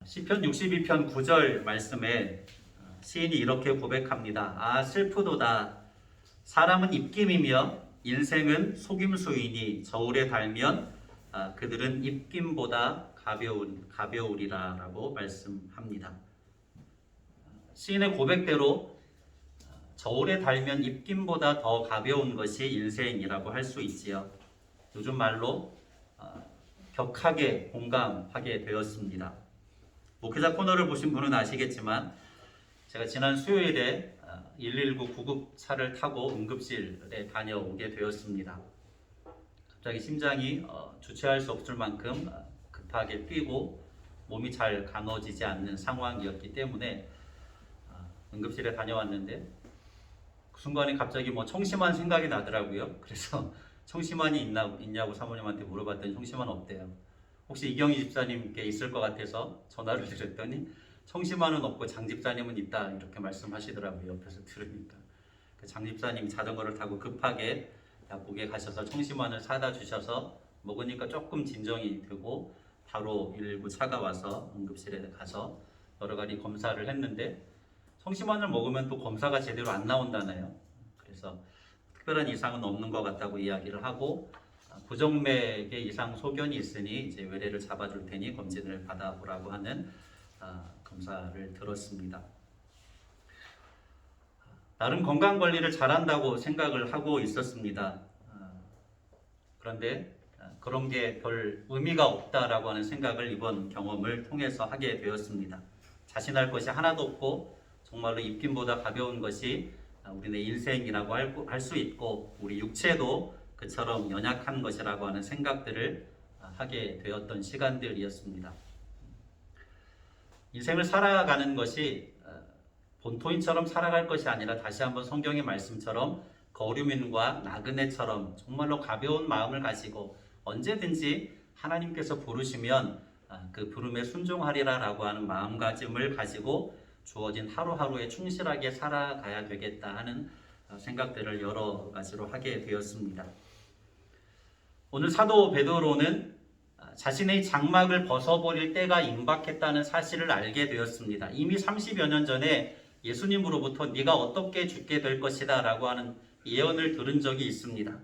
시편 62편 9절 말씀에 시인이 이렇게 고백합니다. 아 슬프도다. 사람은 입김이며 인생은 속임수이니 저울에 달면 그들은 입김보다 가벼우리라 라고 말씀합니다. 시인의 고백대로 저울에 달면 입김보다 더 가벼운 것이 인생이라고 할 수 있지요. 요즘 말로 격하게 공감하게 되었습니다. 목회자 코너를 보신 분은 아시겠지만 제가 지난 수요일에 119 구급차를 타고 응급실에 다녀오게 되었습니다. 갑자기 심장이 주체할 수 없을 만큼 급하게 뛰고 몸이 잘 가눠지지 않는 상황이었기 때문에 응급실에 다녀왔는데 그 순간에 갑자기 청심환 생각이 나더라고요. 그래서 청심환이 있냐고 사모님한테 물어봤더니 청심환 없대요. 혹시 이경희 집사님께 있을 것 같아서 전화를 드렸더니 청심환은 없고 장 집사님은 있다 이렇게 말씀하시더라고요. 옆에서 들으니까. 장 집사님이 자전거를 타고 급하게 약국에 가셔서 청심환을 사다 주셔서 먹으니까 조금 진정이 되고 바로 119 차가 와서 응급실에 가서 여러 가지 검사를 했는데 청심환을 먹으면 또 검사가 제대로 안 나온다나요. 그래서 특별한 이상은 없는 것 같다고 이야기를 하고 부정맥에 이상 소견이 있으니 이제 외래를 잡아줄 테니 검진을 받아보라고 하는 검사를 들었습니다. 나름 건강관리를 잘한다고 생각을 하고 있었습니다. 그런데 그런 게 별 의미가 없다라고 하는 생각을 이번 경험을 통해서 하게 되었습니다. 자신할 것이 하나도 없고 정말로 입김보다 가벼운 것이 우리네 인생이라고 할 수 있고 우리 육체도 그처럼 연약한 것이라고 하는 생각들을 하게 되었던 시간들이었습니다. 인생을 살아가는 것이 본토인처럼 살아갈 것이 아니라 다시 한번 성경의 말씀처럼 거류민과 나그네처럼 정말로 가벼운 마음을 가지고 언제든지 하나님께서 부르시면 그 부름에 순종하리라 라고 하는 마음가짐을 가지고 주어진 하루하루에 충실하게 살아가야 되겠다 하는 생각들을 여러 가지로 하게 되었습니다. 오늘 사도 베드로는 자신의 장막을 벗어버릴 때가 임박했다는 사실을 알게 되었습니다. 이미 30여 년 전에 예수님으로부터 네가 어떻게 죽게 될 것이다 라고 하는 예언을 들은 적이 있습니다.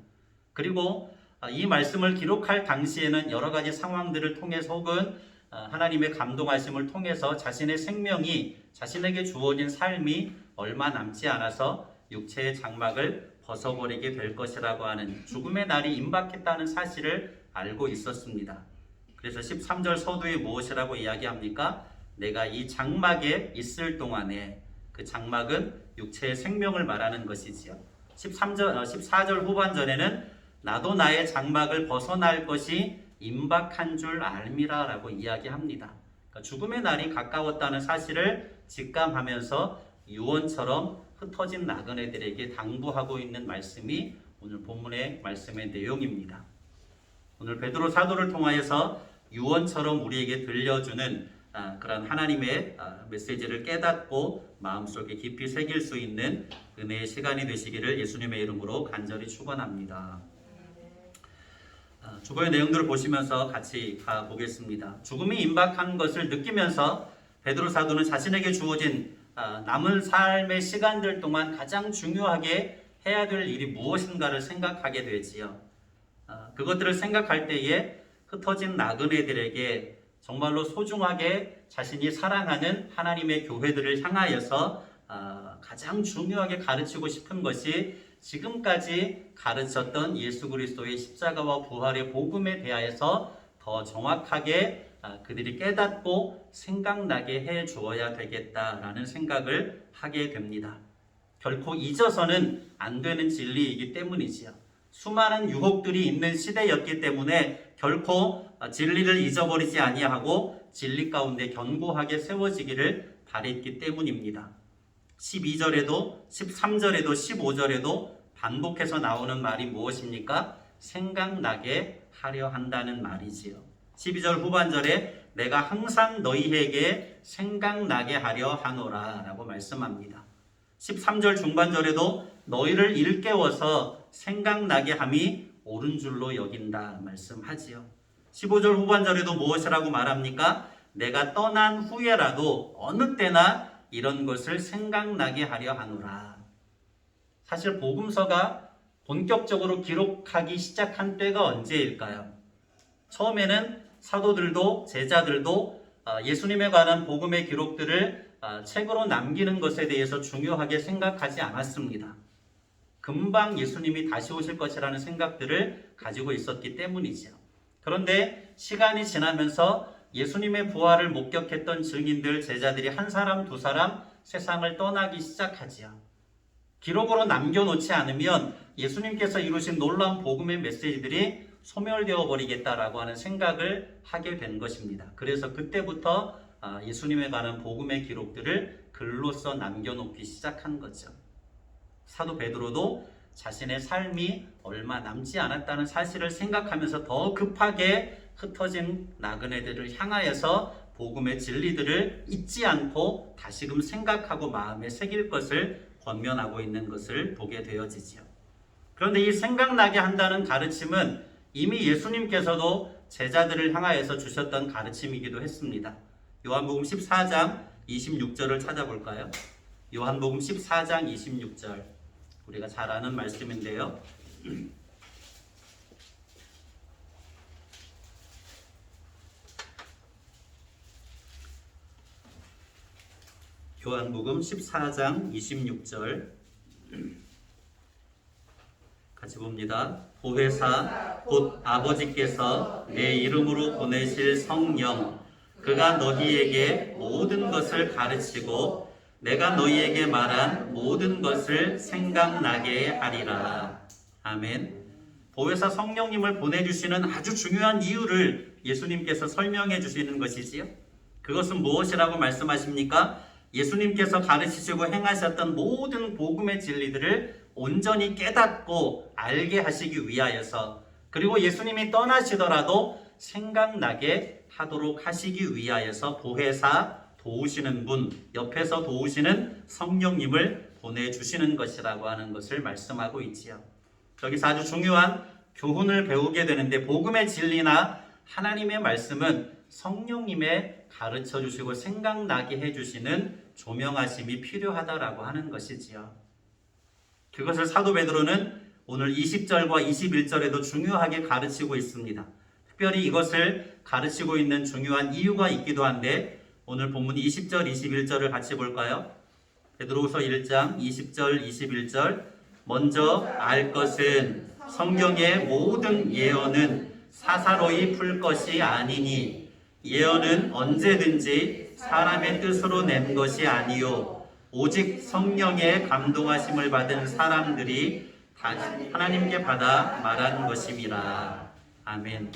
그리고 이 말씀을 기록할 당시에는 여러 가지 상황들을 통해서 혹은 하나님의 감동하심을 통해서 자신의 생명이 자신에게 주어진 삶이 얼마 남지 않아서 육체의 장막을 벗어버리게 될 것이라고 하는 죽음의 날이 임박했다는 사실을 알고 있었습니다. 그래서 13절 서두에 무엇이라고 이야기합니까? 내가 이 장막에 있을 동안에 그 장막은 육체의 생명을 말하는 것이지요. 14절 후반절에는 나도 나의 장막을 벗어날 것이 임박한 줄 알미라 라고 이야기합니다. 그러니까 죽음의 날이 가까웠다는 사실을 직감하면서 유언처럼 흩어진 나그네들에게 당부하고 있는 말씀이 오늘 본문의 말씀의 내용입니다. 오늘 베드로 사도를 통하여서 유언처럼 우리에게 들려주는 그런 하나님의 메시지를 깨닫고 마음속에 깊이 새길 수 있는 은혜의 시간이 되시기를 예수님의 이름으로 간절히 축원합니다. 주보의 내용들을 보시면서 같이 가보겠습니다. 죽음이 임박한 것을 느끼면서 베드로 사도는 자신에게 주어진 남은 삶의 시간들 동안 가장 중요하게 해야 될 일이 무엇인가를 생각하게 되지요. 그것들을 생각할 때에 흩어진 나그네들에게 정말로 소중하게 자신이 사랑하는 하나님의 교회들을 향하여서 가장 중요하게 가르치고 싶은 것이 지금까지 가르쳤던 예수 그리스도의 십자가와 부활의 복음에 대하여서 더 정확하게 그들이 깨닫고 생각나게 해 주어야 되겠다라는 생각을 하게 됩니다. 결코 잊어서는 안 되는 진리이기 때문이지요. 수많은 유혹들이 있는 시대였기 때문에 결코 진리를 잊어버리지 아니하고 진리 가운데 견고하게 세워지기를 바랬기 때문입니다. 12절에도 13절에도 15절에도 반복해서 나오는 말이 무엇입니까? 생각나게 하려 한다는 말이지요. 12절 후반절에 내가 항상 너희에게 생각나게 하려 하노라 라고 말씀합니다. 13절 중반절에도 너희를 일깨워서 생각나게 함이 옳은 줄로 여긴다 말씀하지요. 15절 후반절에도 무엇이라고 말합니까? 내가 떠난 후에라도 어느 때나 이런 것을 생각나게 하려 하노라. 사실 복음서가 본격적으로 기록하기 시작한 때가 언제일까요? 처음에는 사도들도 제자들도 예수님에 관한 복음의 기록들을 책으로 남기는 것에 대해서 중요하게 생각하지 않았습니다. 금방 예수님이 다시 오실 것이라는 생각들을 가지고 있었기 때문이죠. 그런데 시간이 지나면서 예수님의 부활을 목격했던 증인들, 제자들이 한 사람, 두 사람 세상을 떠나기 시작하지요. 기록으로 남겨놓지 않으면 예수님께서 이루신 놀라운 복음의 메시지들이 소멸되어 버리겠다라고 하는 생각을 하게 된 것입니다. 그래서 그때부터 예수님에 관한 복음의 기록들을 글로써 남겨놓기 시작한 거죠. 사도 베드로도 자신의 삶이 얼마 남지 않았다는 사실을 생각하면서 더 급하게 흩어진 나그네들을 향하여서 복음의 진리들을 잊지 않고 다시금 생각하고 마음에 새길 것을 권면하고 있는 것을 보게 되어지지요. 그런데 이 생각나게 한다는 가르침은 이미 예수님께서도 제자들을 향하여서 주셨던 가르침이기도 했습니다. 요한복음 14장 26절을 찾아볼까요? 요한복음 14장 26절, 우리가 잘 아는 말씀인데요. 요한복음 14장 26절 같이 봅니다. 보혜사 곧 아버지께서 내 이름으로 보내실 성령, 그가 너희에게 모든 것을 가르치고 내가 너희에게 말한 모든 것을 생각나게 하리라. 아멘. 보혜사 성령님을 보내주시는 아주 중요한 이유를 예수님께서 설명해 주시는 것이지요. 그것은 무엇이라고 말씀하십니까? 예수님께서 가르치시고 행하셨던 모든 복음의 진리들을 온전히 깨닫고 알게 하시기 위하여서, 그리고 예수님이 떠나시더라도 생각나게 하도록 하시기 위하여서 보혜사, 도우시는 분, 옆에서 도우시는 성령님을 보내주시는 것이라고 하는 것을 말씀하고 있지요. 여기서 아주 중요한 교훈을 배우게 되는데, 복음의 진리나 하나님의 말씀은 성령님의 가르쳐 주시고 생각나게 해주시는 조명하심이 필요하다라고 하는 것이지요. 그것을 사도 베드로는 오늘 20절과 21절에도 중요하게 가르치고 있습니다. 특별히 이것을 가르치고 있는 중요한 이유가 있기도 한데, 오늘 본문 20절, 21절을 같이 볼까요? 베드로후서 1장 20절, 21절. 먼저 알 것은 성경의 모든 예언은 사사로이 풀 것이 아니니, 예언은 언제든지 사람의 뜻으로 낸 것이 아니요 오직 성령의 감동하심을 받은 사람들이 하나님께 받아 말한 것임이라. 아멘.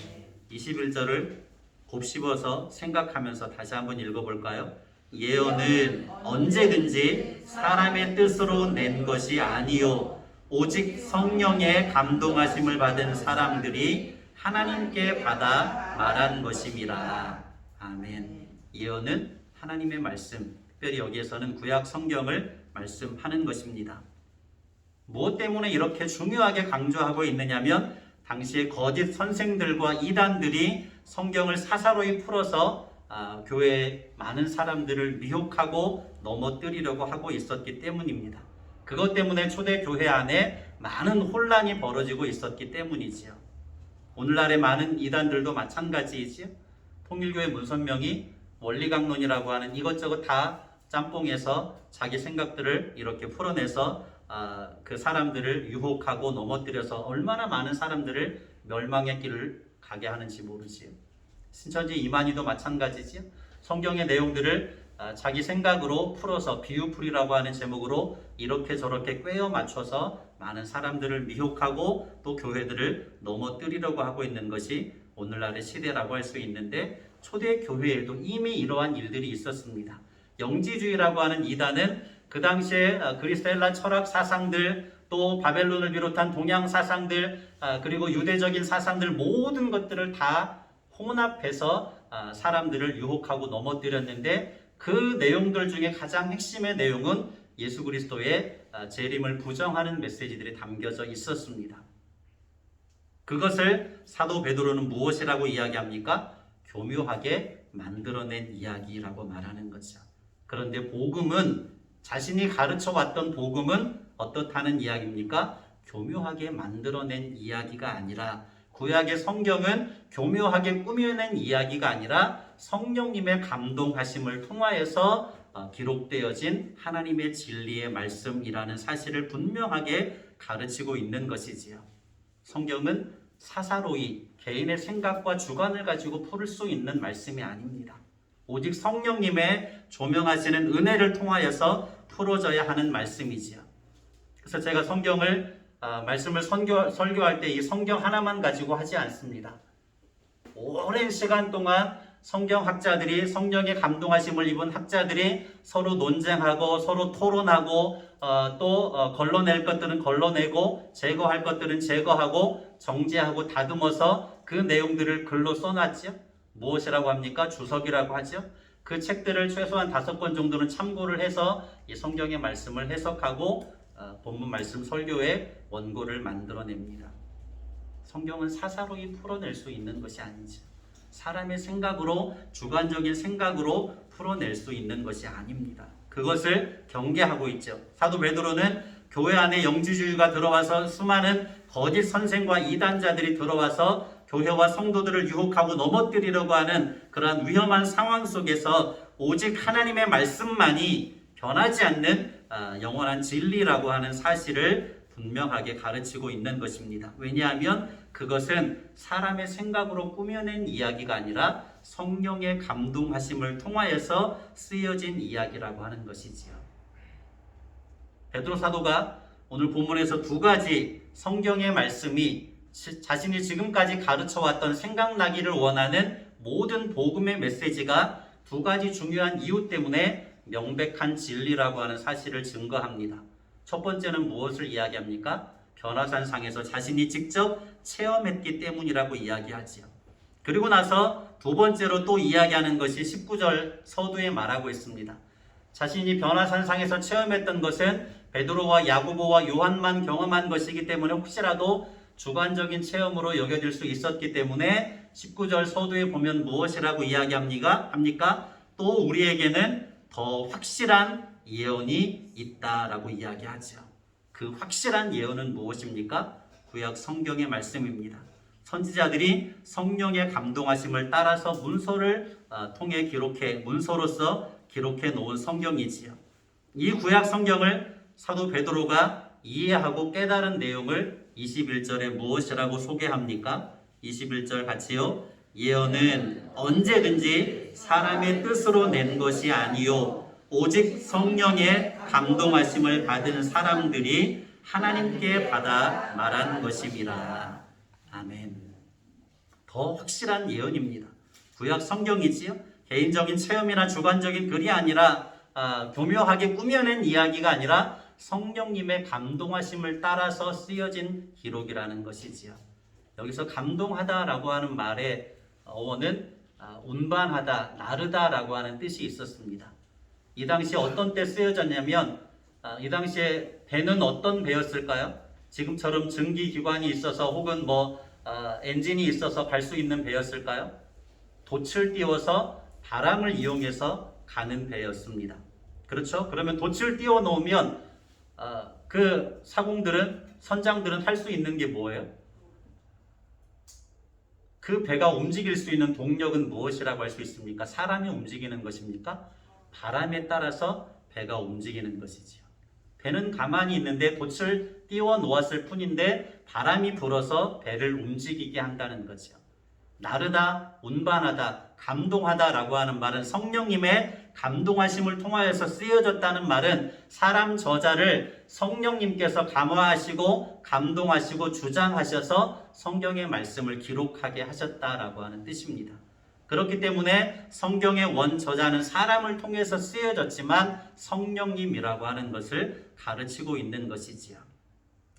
21절을 곱씹어서 생각하면서 다시 한번 읽어볼까요? 예언은 언제든지 사람의 뜻으로 낸 것이 아니요 오직 성령의 감동하심을 받은 사람들이 하나님께 받아 말한 것임이라. 아멘. 예언은 하나님의 말씀, 특별히 여기에서는 구약 성경을 말씀하는 것입니다. 무엇 때문에 이렇게 중요하게 강조하고 있느냐면, 당시에 거짓 선생들과 이단들이 성경을 사사로이 풀어서 교회의 많은 사람들을 미혹하고 넘어뜨리려고 하고 있었기 때문입니다. 그것 때문에 초대교회 안에 많은 혼란이 벌어지고 있었기 때문이지요. 오늘날의 많은 이단들도 마찬가지이지요. 통일교회 문선명이 원리강론이라고 하는 이것저것 다 짬뽕해서 자기 생각들을 이렇게 풀어내서 그 사람들을 유혹하고 넘어뜨려서 얼마나 많은 사람들을 멸망의 길을 가게 하는지 모르지요. 신천지 이만희도 마찬가지지요. 성경의 내용들을 자기 생각으로 풀어서 비유풀이라고 하는 제목으로 이렇게 저렇게 꿰어 맞춰서 많은 사람들을 미혹하고 또 교회들을 넘어뜨리려고 하고 있는 것이 오늘날의 시대라고 할 수 있는데, 초대교회에도 이미 이러한 일들이 있었습니다. 영지주의라고 하는 이단은 그 당시에 그리스도인라 철학 사상들, 또 바벨론을 비롯한 동양 사상들, 그리고 유대적인 사상들, 모든 것들을 다 혼합해서 사람들을 유혹하고 넘어뜨렸는데, 그 내용들 중에 가장 핵심의 내용은 예수 그리스도의 재림을 부정하는 메시지들이 담겨져 있었습니다. 그것을 사도 베드로는 무엇이라고 이야기합니까? 교묘하게 만들어낸 이야기라고 말하는 거죠. 그런데 복음은, 자신이 가르쳐 왔던 복음은 어떻다는 이야기입니까? 교묘하게 만들어낸 이야기가 아니라, 구약의 성경은 교묘하게 꾸며낸 이야기가 아니라 성령님의 감동하심을 통하여서 기록되어진 하나님의 진리의 말씀이라는 사실을 분명하게 가르치고 있는 것이지요. 성경은 사사로이 개인의 생각과 주관을 가지고 풀을 수 있는 말씀이 아닙니다. 오직 성령님의 조명하시는 은혜를 통하여서 풀어져야 하는 말씀이지요. 그래서 제가 성경을 말씀을 설교할 때 이 성경 하나만 가지고 하지 않습니다. 오랜 시간 동안 성경학자들이, 성령의 감동하심을 입은 학자들이 서로 논쟁하고 서로 토론하고 또 걸러낼 것들은 걸러내고 제거할 것들은 제거하고 정죄하고 다듬어서 그 내용들을 글로 써놨죠. 무엇이라고 합니까? 주석이라고 하죠. 그 책들을 최소한 5권 정도는 참고를 해서 이 성경의 말씀을 해석하고 본문 말씀 설교의 원고를 만들어냅니다. 성경은 사사로이 풀어낼 수 있는 것이 아니죠. 사람의 생각으로, 주관적인 생각으로 풀어낼 수 있는 것이 아닙니다. 그것을 경계하고 있죠. 사도 베드로는 교회 안에 영지주의가 들어와서 수많은 거짓 선생과 이단자들이 들어와서 교회와 성도들을 유혹하고 넘어뜨리려고 하는 그러한 위험한 상황 속에서 오직 하나님의 말씀만이 변하지 않는 영원한 진리라고 하는 사실을 분명하게 가르치고 있는 것입니다. 왜냐하면 그것은 사람의 생각으로 꾸며낸 이야기가 아니라 성령의 감동하심을 통하여서 쓰여진 이야기라고 하는 것이지요. 베드로 사도가 오늘 본문에서 2가지 성경의 말씀이 자신이 지금까지 가르쳐왔던 생각나기를 원하는 모든 복음의 메시지가 2가지 중요한 이유 때문에 명백한 진리라고 하는 사실을 증거합니다. 첫 번째는 무엇을 이야기합니까? 변화산상에서 자신이 직접 체험했기 때문이라고 이야기하지요. 그리고 나서 2번째로 또 이야기하는 것이 19절 서두에 말하고 있습니다. 자신이 변화산상에서 체험했던 것은 베드로와 야고보와 요한만 경험한 것이기 때문에 혹시라도 주관적인 체험으로 여겨질 수 있었기 때문에 19절 서두에 보면 무엇이라고 이야기합니까? 또 우리에게는 더 확실한 예언이 있다라고 이야기하죠. 그 확실한 예언은 무엇입니까? 구약 성경의 말씀입니다. 선지자들이 성령의 감동하심을 따라서 문서를 통해 문서로서 기록해 놓은 성경이지요. 이 구약 성경을 사도 베드로가 이해하고 깨달은 내용을 21절에 무엇이라고 소개합니까? 21절 같이요. 예언은 언제든지 사람의 뜻으로 낸 것이 아니요 오직 성령의 감동하심을 받은 사람들이 하나님께 받아 말한 것임이라. 아멘. 더 확실한 예언입니다. 구약 성경이지요. 개인적인 체험이나 주관적인 글이 아니라 교묘하게 꾸며낸 이야기가 아니라 성령님의 감동하심을 따라서 쓰여진 기록이라는 것이지요. 여기서 감동하다라고 하는 말의 어원은 운반하다, 나르다라고 하는 뜻이 있었습니다. 이 당시에 어떤 때 쓰여졌냐면 이 당시에 배는 어떤 배였을까요? 지금처럼 증기기관이 있어서 혹은 엔진이 있어서 갈 수 있는 배였을까요? 돛을 띄워서 바람을 이용해서 가는 배였습니다. 그렇죠? 그러면 돛을 띄워 놓으면 그 선장들은 할 수 있는 게 뭐예요? 그 배가 움직일 수 있는 동력은 무엇이라고 할 수 있습니까? 사람이 움직이는 것입니까? 바람에 따라서 배가 움직이는 것이지요. 배는 가만히 있는데 돛을 띄워 놓았을 뿐인데 바람이 불어서 배를 움직이게 한다는 거죠. 나르다, 운반하다, 감동하다라고 하는 말은 성령님의 감동하심을 통하여서 쓰여졌다는 말은 사람 저자를 성령님께서 감화하시고 감동하시고 주장하셔서 성경의 말씀을 기록하게 하셨다라고 하는 뜻입니다. 그렇기 때문에 성경의 원저자는 사람을 통해서 쓰여졌지만 성령님이라고 하는 것을 가르치고 있는 것이지요.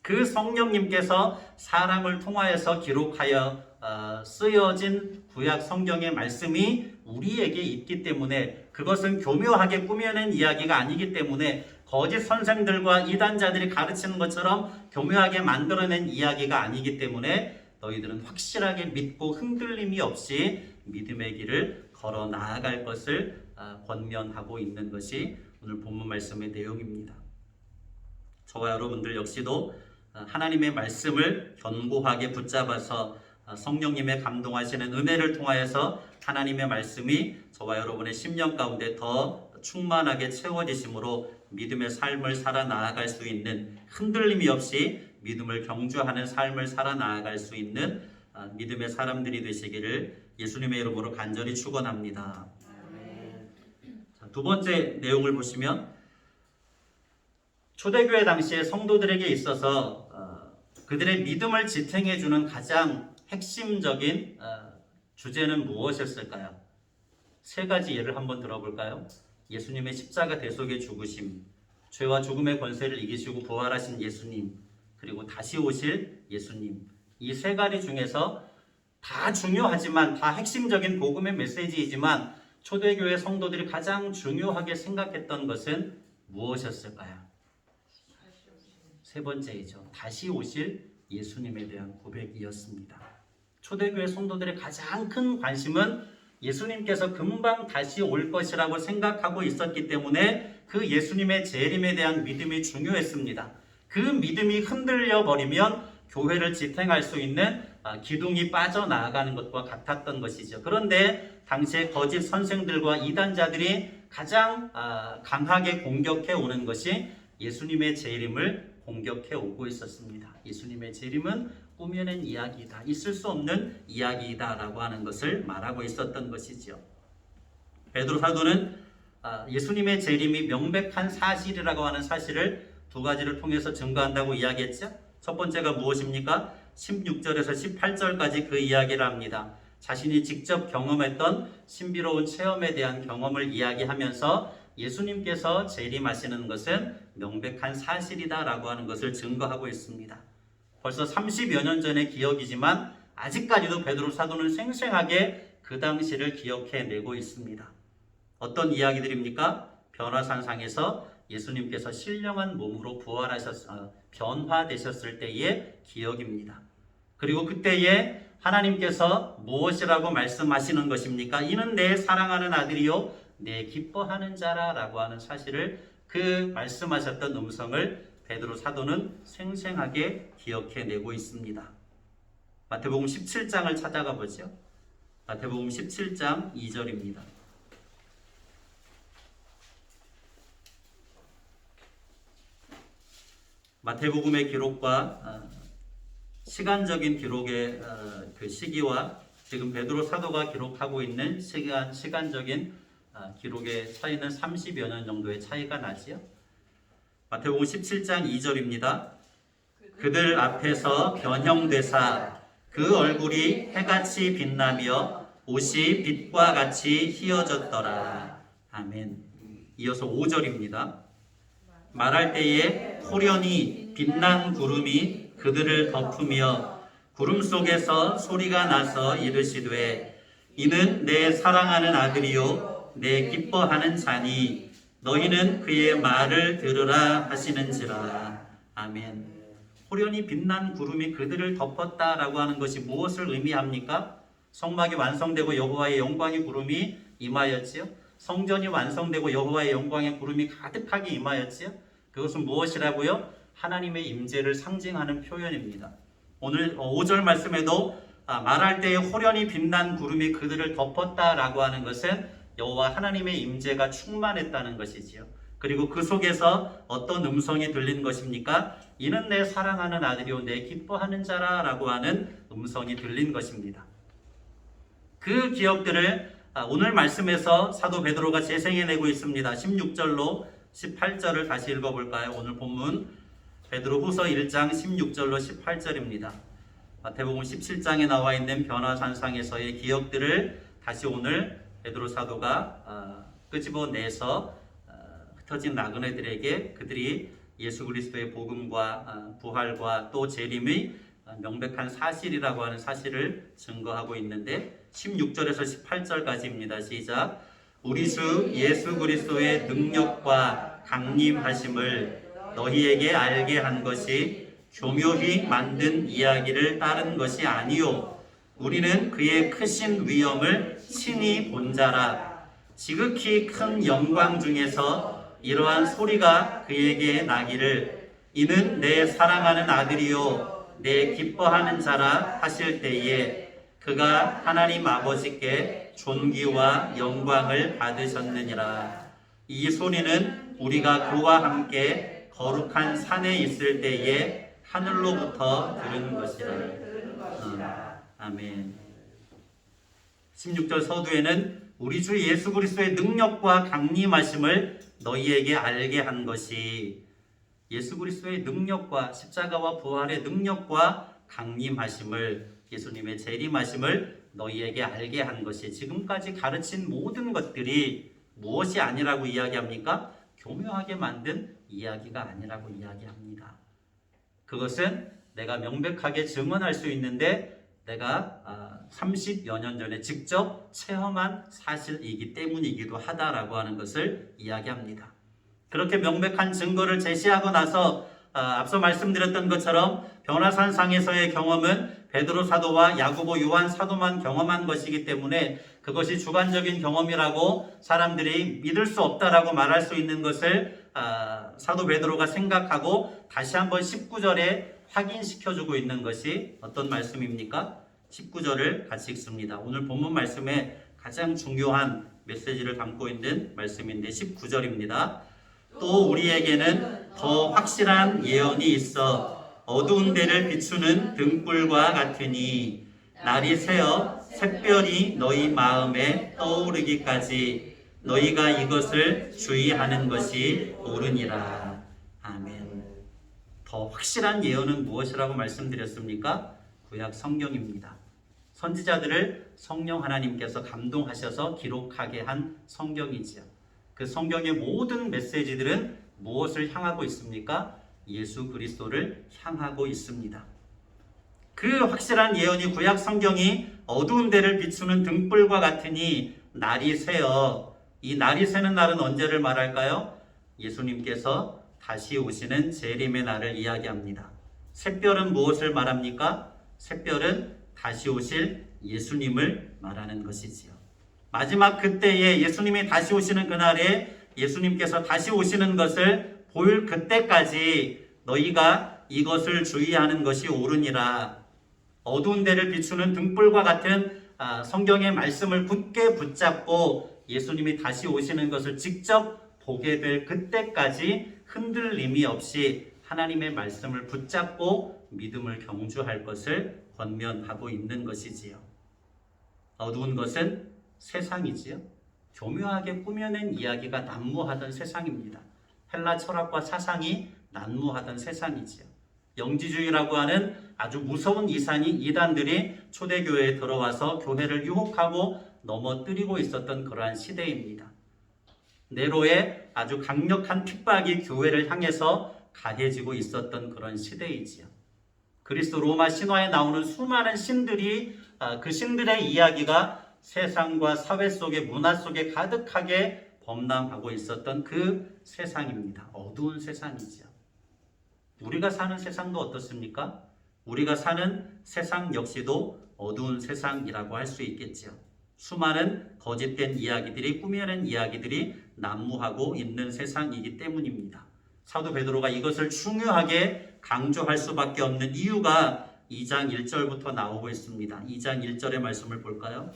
그 성령님께서 사람을 통하여서 기록하여 쓰여진 구약 성경의 말씀이 우리에게 있기 때문에 그것은 교묘하게 꾸며낸 이야기가 아니기 때문에 거짓 선생들과 이단자들이 가르치는 것처럼 교묘하게 만들어낸 이야기가 아니기 때문에 너희들은 확실하게 믿고 흔들림이 없이 믿음의 길을 걸어 나아갈 것을 권면하고 있는 것이 오늘 본문 말씀의 내용입니다. 저와 여러분들 역시도 하나님의 말씀을 견고하게 붙잡아서 성령님의 감동하시는 은혜를 통하여서 하나님의 말씀이 저와 여러분의 심령 가운데 더 충만하게 채워지심으로 믿음의 삶을 살아 나아갈 수 있는, 흔들림이 없이 믿음을 경주하는 삶을 살아 나아갈 수 있는 믿음의 사람들이 되시기를 예수님의 이름으로 간절히 축원합니다. 두 번째 내용을 보시면, 초대교회 당시의 성도들에게 있어서 그들의 믿음을 지탱해 주는 가장 핵심적인 주제는 무엇이었을까요? 세 가지 예를 한번 들어볼까요? 예수님의 십자가 대속의 죽으심, 죄와 죽음의 권세를 이기시고 부활하신 예수님, 그리고 다시 오실 예수님. 이 세 가지 중에서 다 중요하지만, 다 핵심적인 복음의 메시지이지만 초대교회 성도들이 가장 중요하게 생각했던 것은 무엇이었을까요? 세 번째이죠. 다시 오실 예수님에 대한 고백이었습니다. 초대교회 성도들의 가장 큰 관심은 예수님께서 금방 다시 올 것이라고 생각하고 있었기 때문에 그 예수님의 재림에 대한 믿음이 중요했습니다. 그 믿음이 흔들려 버리면 교회를 지탱할 수 있는 기둥이 빠져나가는 것과 같았던 것이죠. 그런데 당시에 거짓 선생들과 이단자들이 가장 강하게 공격해 오는 것이 예수님의 재림을 공격해 오고 있었습니다. 예수님의 재림은 꾸며낸 이야기이다, 있을 수 없는 이야기이다 라고 하는 것을 말하고 있었던 것이죠. 베드로 사도는 예수님의 재림이 명백한 사실이라고 하는 사실을 두 가지를 통해서 증거한다고 이야기했죠. 첫 번째가 무엇입니까? 16절에서 18절까지 그 이야기를 합니다. 자신이 직접 경험했던 신비로운 체험에 대한 경험을 이야기하면서 예수님께서 재림하시는 것은 명백한 사실이다 라고 하는 것을 증거하고 있습니다. 벌써 30여 년 전의 기억이지만 아직까지도 베드로 사도는 생생하게 그 당시를 기억해내고 있습니다. 어떤 이야기들입니까? 변화산상에서 예수님께서 신령한 몸으로 변화되셨을 때의 기억입니다. 그리고 그때에 하나님께서 무엇이라고 말씀하시는 것입니까? 이는 내 사랑하는 아들이요 내 기뻐하는 자라 라고 하는 사실을, 그 말씀하셨던 음성을 베드로 사도는 생생하게 기억해내고 있습니다. 마태복음 17장을 찾아가 보죠. 마태복음 17장 2절입니다. 마태복음의 기록과 시간적인 기록의 그 시기와 지금 베드로 사도가 기록하고 있는 시간적인 기록의 차이는 30여 년 정도의 차이가 나지요. 마태복음 17장 2절입니다. 그들 앞에서 변형되사 그 얼굴이 해같이 빛나며 옷이 빛과 같이 휘어졌더라. 아멘. 이어서 5절입니다. 말할 때에 호련히 빛난 구름이 그들을 덮으며 구름 속에서 소리가 나서 이르시되 이는 내 사랑하는 아들이요 내 기뻐하는 자니 너희는 그의 말을 들으라 하시는지라. 아멘. 호련히 빛난 구름이 그들을 덮었다라고 하는 것이 무엇을 의미합니까? 성막이 완성되고 여호와의 영광의 구름이 임하였지요. 성전이 완성되고 여호와의 영광의 구름이 가득하게 임하였지요. 그것은 무엇이라고요? 하나님의 임재를 상징하는 표현입니다. 오늘 5절 말씀에도 말할 때에 호련히 빛난 구름이 그들을 덮었다라고 하는 것은 여호와 하나님의 임재가 충만했다는 것이지요. 그리고 그 속에서 어떤 음성이 들린 것입니까? 이는 내 사랑하는 아들이요 내 기뻐하는 자라 라고 하는 음성이 들린 것입니다. 그 기억들을 오늘 말씀에서 사도 베드로가 재생해내고 있습니다. 16절로 18절을 다시 읽어볼까요? 오늘 본문 베드로후서 1장 16절로 18절입니다. 마태복음 17장에 나와 있는 변화산상에서의 기억들을 다시 오늘 베드로 사도가 끄집어내서 흩어진 나그네들에게 그들이 예수 그리스도의 복음과 부활과 또 재림의 명백한 사실이라고 하는 사실을 증거하고 있는데 16절에서 18절까지입니다. 시작. 우리 주 예수 그리스도의 능력과 강림하심을 너희에게 알게 한 것이 교묘히 만든 이야기를 따른 것이 아니요 우리는 그의 크신 위엄을 친히 본 자라. 지극히 큰 영광 중에서 이러한 소리가 그에게 나기를 이는 내 사랑하는 아들이요 내 기뻐하는 자라 하실 때에 그가 하나님 아버지께 존귀와 영광을 받으셨느니라. 이 소리는 우리가 그와 함께 거룩한 산에 있을 때에 하늘로부터 들은 것이라. 아멘. 16절 서두에는 우리 주 예수 그리스도의 능력과 강림하심을 너희에게 알게 한 것이, 예수 그리스도의 능력과 십자가와 부활의 능력과 강림하심을, 예수님의 재림하심을 너희에게 알게 한 것이, 지금까지 가르친 모든 것들이 무엇이 아니라고 이야기합니까? 교묘하게 만든 이야기가 아니라고 이야기합니다. 그것은 내가 명백하게 증언할 수 있는데 내가 30여 년 전에 직접 체험한 사실이기 때문이기도 하다라고 하는 것을 이야기합니다. 그렇게 명백한 증거를 제시하고 나서 앞서 말씀드렸던 것처럼 변화산상에서의 경험은 베드로 사도와 야고보 요한 사도만 경험한 것이기 때문에 그것이 주관적인 경험이라고 사람들이 믿을 수 없다라고 말할 수 있는 것을 사도 베드로가 생각하고 다시 한번 19절에 확인시켜주고 있는 것이 어떤 말씀입니까? 19절을 같이 읽습니다. 오늘 본문 말씀에 가장 중요한 메시지를 담고 있는 말씀인데 19절입니다. 또 우리에게는 더 확실한 예언이 있어 어두운 데를 비추는 등불과 같으니 날이 새어 샛별이 너희 마음에 떠오르기까지 너희가 이것을 주의하는 것이 옳으니라. 아멘. 더 확실한 예언은 무엇이라고 말씀드렸습니까? 구약 성경입니다. 선지자들을 성령 하나님께서 감동하셔서 기록하게 한 성경이지요. 그 성경의 모든 메시지들은 무엇을 향하고 있습니까? 예수 그리스도를 향하고 있습니다. 그 확실한 예언이 구약 성경이 어두운 데를 비추는 등불과 같으니 날이 새어, 이 날이 새는 날은 언제를 말할까요? 예수님께서 다시 오시는 재림의 날을 이야기합니다. 샛별은 무엇을 말합니까? 샛별은 다시 오실 예수님을 말하는 것이지요. 마지막 그때에 예수님이 다시 오시는 그날에 예수님께서 다시 오시는 것을 볼 그때까지 너희가 이것을 주의하는 것이 옳으니라. 어두운 데를 비추는 등불과 같은 성경의 말씀을 굳게 붙잡고 예수님이 다시 오시는 것을 직접 보게 될 그때까지 흔들림이 없이 하나님의 말씀을 붙잡고 믿음을 경주할 것을 권면하고 있는 것이지요. 어두운 것은 세상이지요. 교묘하게 꾸며낸 이야기가 난무하던 세상입니다. 헬라 철학과 사상이 난무하던 세상이지요. 영지주의라고 하는 아주 무서운 이단들이 초대교회에 들어와서 교회를 유혹하고 넘어뜨리고 있었던 그러한 시대입니다. 네로의 아주 강력한 핍박이 교회를 향해서 가해지고 있었던 그런 시대이지요. 그리스 로마 신화에 나오는 수많은 신들이 그 신들의 이야기가 세상과 사회 속에, 문화 속에 가득하게 범람하고 있었던 그 세상입니다. 어두운 세상이죠. 우리가 사는 세상도 어떻습니까? 우리가 사는 세상 역시도 어두운 세상이라고 할 수 있겠죠. 수많은 거짓된 이야기들이, 꾸며낸 이야기들이 난무하고 있는 세상이기 때문입니다. 사도 베드로가 이것을 중요하게 강조할 수밖에 없는 이유가 2장 1절부터 나오고 있습니다. 2장 1절의 말씀을 볼까요?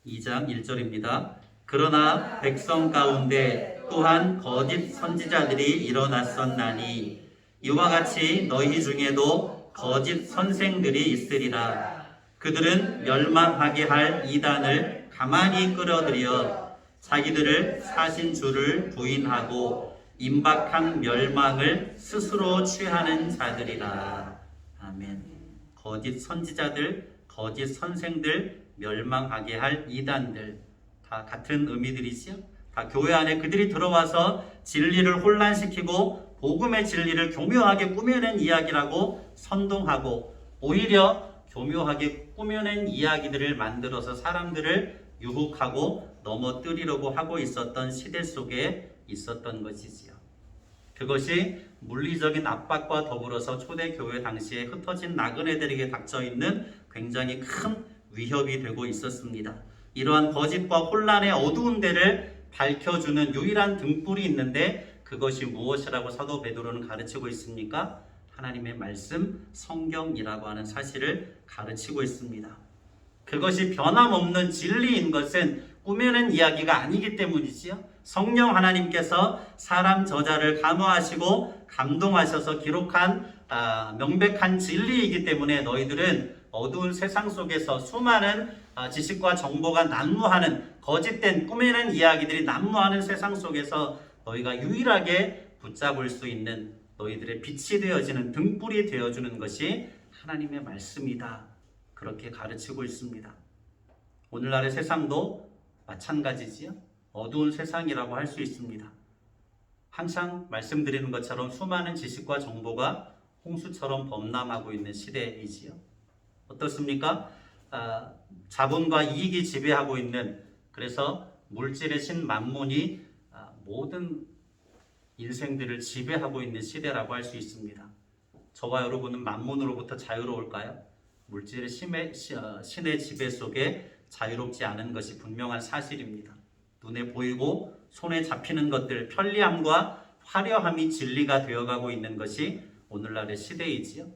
2장 1절입니다. 그러나 백성 가운데 또한 거짓 선지자들이 일어났었나니 이와 같이 너희 중에도 거짓 선생들이 있으리라. 그들은 멸망하게 할 이단을 가만히 끌어들여 자기들을 사신 주를 부인하고 임박한 멸망을 스스로 취하는 자들이라. 아멘. 거짓 선지자들, 거짓 선생들, 멸망하게 할 이단들, 다 같은 의미들이지요. 다 교회 안에 그들이 들어와서 진리를 혼란시키고 복음의 진리를 교묘하게 꾸며낸 이야기라고 선동하고 오히려 교묘하게 꾸며낸 이야기들을 만들어서 사람들을 유혹하고 넘어뜨리려고 하고 있었던 시대 속에 있었던 것이지요. 그것이 물리적인 압박과 더불어서 초대교회 당시에 흩어진 나그네들에게 닥쳐있는 굉장히 큰 위협이 되고 있었습니다. 이러한 거짓과 혼란의 어두운 데를 밝혀주는 유일한 등불이 있는데 그것이 무엇이라고 사도 베드로는 가르치고 있습니까? 하나님의 말씀, 성경이라고 하는 사실을 가르치고 있습니다. 그것이 변함없는 진리인 것은 꾸며낸 이야기가 아니기 때문이지요. 성령 하나님께서 사람 저자를 감화하시고 감동하셔서 기록한 명백한 진리이기 때문에 너희들은 어두운 세상 속에서 수많은 지식과 정보가 난무하는 거짓된 꾸며낸 이야기들이 난무하는 세상 속에서 너희가 유일하게 붙잡을 수 있는 너희들의 빛이 되어지는 등불이 되어주는 것이 하나님의 말씀이다. 그렇게 가르치고 있습니다. 오늘날의 세상도 마찬가지지요. 어두운 세상이라고 할 수 있습니다. 항상 말씀드리는 것처럼 수많은 지식과 정보가 홍수처럼 범람하고 있는 시대이지요. 어떻습니까? 자본과 이익이 지배하고 있는, 그래서 물질의 신 만문이 모든 인생들을 지배하고 있는 시대라고 할 수 있습니다. 저와 여러분은 만문으로부터 자유로울까요? 물질의 신의 지배 속에 자유롭지 않은 것이 분명한 사실입니다. 눈에 보이고 손에 잡히는 것들, 편리함과 화려함이 진리가 되어가고 있는 것이 오늘날의 시대이지요.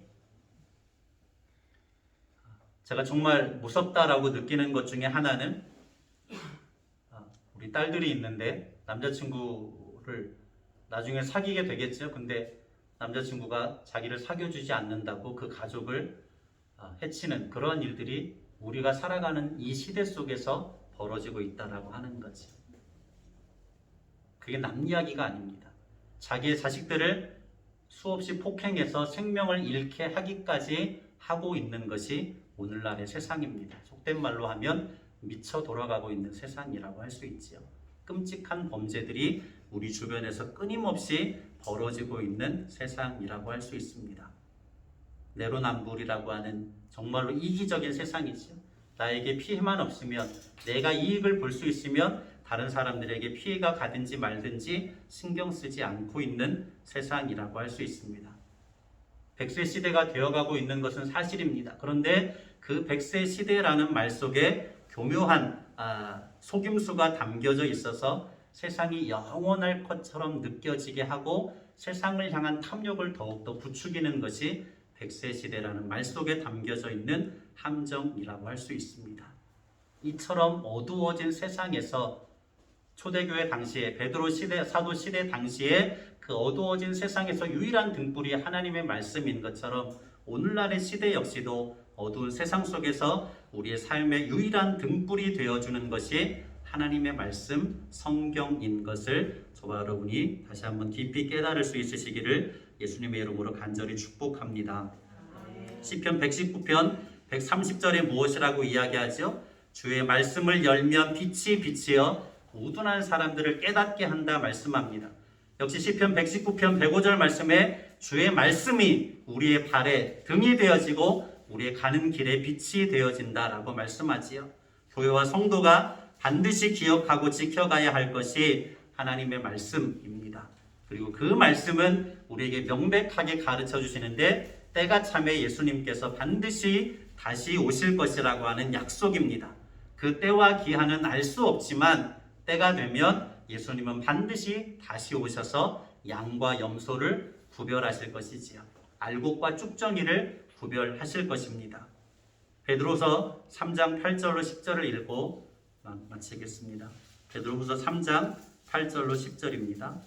제가 정말 무섭다라고 느끼는 것 중에 하나는 우리 딸들이 있는데 남자친구를 나중에 사귀게 되겠죠. 근데 남자친구가 자기를 사귀어주지 않는다고 그 가족을 해치는 그런 일들이 우리가 살아가는 이 시대 속에서 벌어지고 있다라고 하는 거지. 그게 남 이야기가 아닙니다. 자기의 자식들을 수없이 폭행해서 생명을 잃게 하기까지 하고 있는 것이 오늘날의 세상입니다. 속된 말로 하면 미쳐 돌아가고 있는 세상이라고 할 수 있지요. 끔찍한 범죄들이 우리 주변에서 끊임없이 벌어지고 있는 세상이라고 할 수 있습니다. 내로남불이라고 하는 정말로 이기적인 세상이지요. 나에게 피해만 없으면, 내가 이익을 볼 수 있으면 다른 사람들에게 피해가 가든지 말든지 신경 쓰지 않고 있는 세상이라고 할 수 있습니다. 100세 시대가 되어가고 있는 것은 사실입니다. 그런데 그 100세 시대라는 말 속에 교묘한 속임수가 담겨져 있어서 세상이 영원할 것처럼 느껴지게 하고 세상을 향한 탐욕을 더욱더 부추기는 것이 100세 시대라는 말 속에 담겨져 있는 함정이라고 할 수 있습니다. 이처럼 어두워진 세상에서 초대교회 당시에, 베드로 시대, 사도 시대 당시에 그 어두워진 세상에서 유일한 등불이 하나님의 말씀인 것처럼 오늘날의 시대 역시도 어두운 세상 속에서 우리의 삶의 유일한 등불이 되어주는 것이 하나님의 말씀, 성경인 것을 저와 여러분이 다시 한번 깊이 깨달을 수 있으시기를 예수님의 이름으로 간절히 축복합니다. 시편 119편 130절에 무엇이라고 이야기하죠? 주의 말씀을 열면 빛이 비치어 우둔한 사람들을 깨닫게 한다 말씀합니다. 역시 시편 119편 105절 말씀에 주의 말씀이 우리의 발에 등이 되어지고 우리의 가는 길에 빛이 되어진다라고 말씀하지요. 교회와 성도가 반드시 기억하고 지켜가야 할 것이 하나님의 말씀입니다. 그리고 그 말씀은 우리에게 명백하게 가르쳐 주시는데 때가 참에 예수님께서 반드시 다시 오실 것이라고 하는 약속입니다. 그 때와 기한은 알 수 없지만 때가 되면 예수님은 반드시 다시 오셔서 양과 염소를 구별하실 것이지요. 알곡과 쭉정이를 구별하실 것입니다. 베드로서 3장 8절로 10절을 읽고 마치겠습니다. 베드로후서 3장 8절로 10절입니다.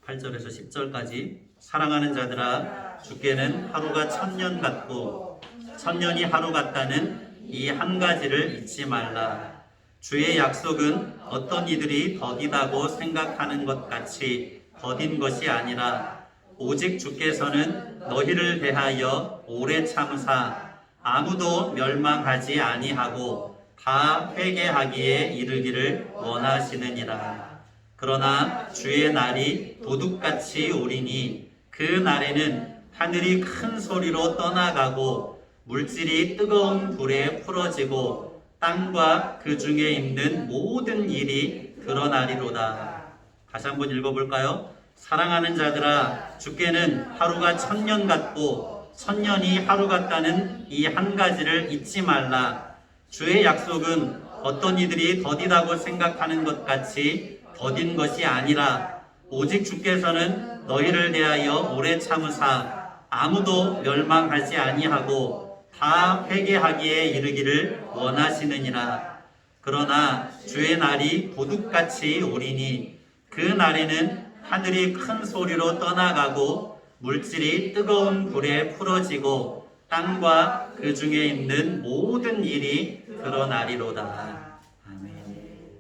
(8절에서) 10절까지 사랑하는 자들아 주께는 하루가 1000년 같고 1000년이 하루 같다는 이 한 가지를 잊지 말라. 주의 약속은 어떤 이들이 더디다고 생각하는 것 같이 더딘 것이 아니라 오직 주께서는 너희를 대하여 오래 참으사 아무도 멸망하지 아니하고 다 회개하기에 이르기를 원하시느니라. 그러나 주의 날이 도둑같이 오리니 그 날에는 하늘이 큰 소리로 떠나가고 물질이 뜨거운 불에 풀어지고 땅과 그 중에 있는 모든 일이 드러나리로다. 다시 한번 읽어볼까요? 사랑하는 자들아, 주께는 하루가 1000년 같고 1000년이 하루 같다는 이 한 가지를 잊지 말라. 주의 약속은 어떤 이들이 더디다고 생각하는 것 같이 더딘 것이 아니라 오직 주께서는 너희를 대하여 오래 참으사 아무도 멸망하지 아니하고 다 회개하기에 이르기를 원하시느니라. 그러나 주의 날이 도둑같이 오리니 그 날에는 하늘이 큰 소리로 떠나가고 물질이 뜨거운 불에 풀어지고 땅과 그 중에 있는 모든 일이 드러나리로다. 아멘.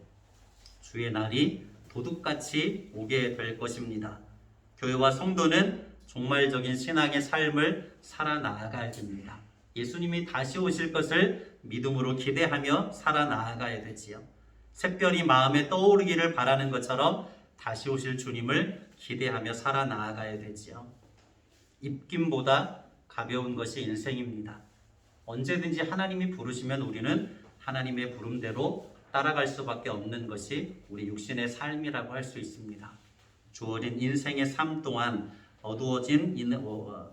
주의 날이 도둑같이 오게 될 것입니다. 교회와 성도는 종말적인 신앙의 삶을 살아나가야 됩니다. 예수님이 다시 오실 것을 믿음으로 기대하며 살아나가야 되지요. 샛별이 마음에 떠오르기를 바라는 것처럼 다시 오실 주님을 기대하며 살아나가야 되지요. 입김보다 가벼운 것이 인생입니다. 언제든지 하나님이 부르시면 우리는 하나님의 부름대로 따라갈 수밖에 없는 것이 우리 육신의 삶이라고 할 수 있습니다. 주어진 인생의 삶 동안 어두워진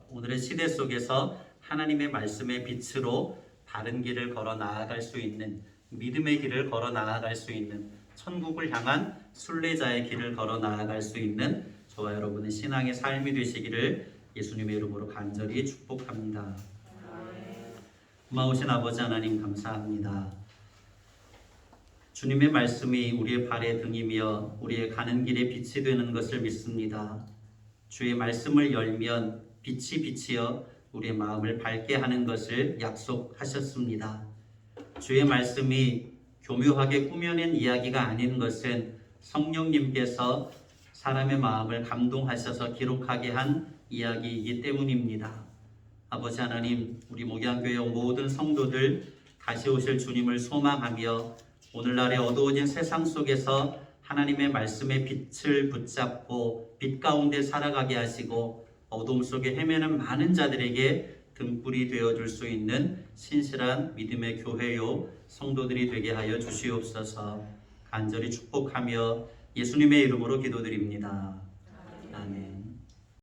오늘의 시대 속에서 하나님의 말씀의 빛으로 바른 길을 걸어 나아갈 수 있는, 믿음의 길을 걸어 나아갈 수 있는, 천국을 향한 순례자의 길을 걸어 나아갈 수 있는 저와 여러분의 신앙의 삶이 되시기를 예수님의 이름으로 간절히 축복합니다. 고마우신 아버지 하나님 감사합니다. 주님의 말씀이 우리의 발의 등이며 우리의 가는 길에 빛이 되는 것을 믿습니다. 주의 말씀을 열면 빛이 비치어 우리의 마음을 밝게 하는 것을 약속하셨습니다. 주의 말씀이 교묘하게 꾸며낸 이야기가 아닌 것은 성령님께서 사람의 마음을 감동하셔서 기록하게 한 이야기이기 때문입니다. 아버지 하나님, 우리 목양교회 모든 성도들 다시 오실 주님을 소망하며 오늘날의 어두워진 세상 속에서 하나님의 말씀의 빛을 붙잡고 빛 가운데 살아가게 하시고 어둠 속에 헤매는 많은 자들에게 등불이 되어줄 수 있는 신실한 믿음의 교회요 성도들이 되게 하여 주시옵소서. 간절히 축복하며 예수님의 이름으로 기도드립니다. 아멘.